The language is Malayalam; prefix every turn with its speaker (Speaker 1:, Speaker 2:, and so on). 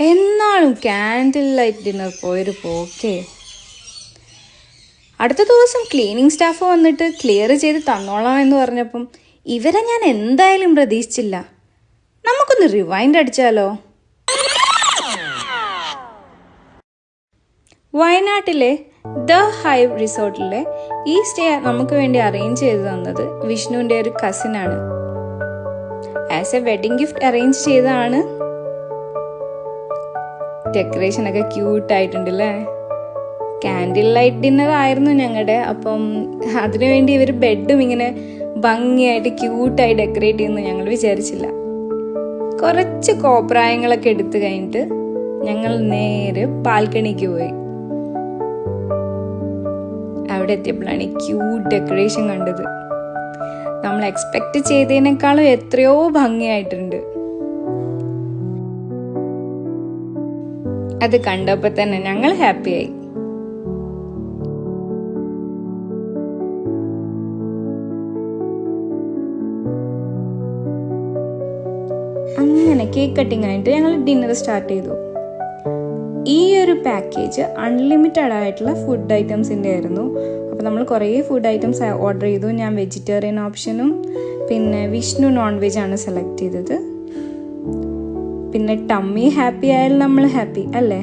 Speaker 1: എന്നാലും ക്യാൻഡിൽ ലൈറ്റ് ഡിന്നർ പോയൊരു പോക്കേ. അടുത്ത ദിവസം ക്ലീനിങ് സ്റ്റാഫ് വന്നിട്ട് ക്ലിയർ ചെയ്ത് തന്നോളാം എന്ന് പറഞ്ഞപ്പം ഇവരെ ഞാൻ എന്തായാലും പ്രതീക്ഷിച്ചില്ല. നമുക്കൊന്ന് റിവൈൻഡ് അടിച്ചാലോ? വയനാട്ടിലെ ദ ഹൈവ് റിസോർട്ടിലെ ഈ സ്റ്റേ നമുക്ക് വേണ്ടി അറേഞ്ച് ചെയ്ത് തന്നത് വിഷ്ണുവിൻ്റെ ഒരു കസിനാണ്. As a wedding gift arrange ചെയ്തതാണ്. ഡെക്കറേഷനൊക്കെ ക്യൂട്ടായിട്ടുണ്ടല്ലേ. ക്യാൻഡിൽ ലൈറ്റ് ഡിന്നർ ആയിരുന്നു ഞങ്ങളുടെ. അപ്പം അതിനുവേണ്ടി ഇവർ ബെഡും ഇങ്ങനെ ഭംഗിയായിട്ട് ക്യൂട്ടായി ഡെക്കറേറ്റ് ചെയ്യുമെന്ന് ഞങ്ങൾ വിചാരിച്ചില്ല. കുറച്ച് കോപ്രായങ്ങളൊക്കെ എടുത്തു കഴിഞ്ഞിട്ട് ഞങ്ങൾ നേരെ ബാൽക്കണിക്ക് പോയി. അവിടെ എത്തിയപ്പോഴാണ് ഈ ക്യൂട്ട് ഡെക്കറേഷൻ കണ്ടത്. നമ്മൾ എക്സ്പെക്ട് ചെയ്തതിനേക്കാളും എത്രയോ ഭംഗിയായിട്ടുണ്ട്. അത് കണ്ടപ്പോൾ തന്നെ ഞങ്ങൾ ഹാപ്പിയായി. അങ്ങനെ കേക്ക് കട്ടിങ് കഴിഞ്ഞിട്ട് ഞങ്ങൾ ഡിന്നർ സ്റ്റാർട്ട് ചെയ്തു. ഈ ഒരു പാക്കേജ് അൺലിമിറ്റഡ് ആയിട്ടുള്ള ഫുഡ് ഐറ്റംസിൻ്റെ ആയിരുന്നു. അപ്പോൾ നമ്മൾ കുറേ ഫുഡ് ഐറ്റംസ് ഓർഡർ ചെയ്തു. ഞാൻ വെജിറ്റേറിയൻ ഓപ്ഷനും പിന്നെ വിഷ്ണു നോൺ വെജ് ആണ് സെലക്ട് ചെയ്തത്. പിന്നെ ടമ്മി ഹാപ്പി ആയാലും നമ്മൾ ഹാപ്പി അല്ലേ?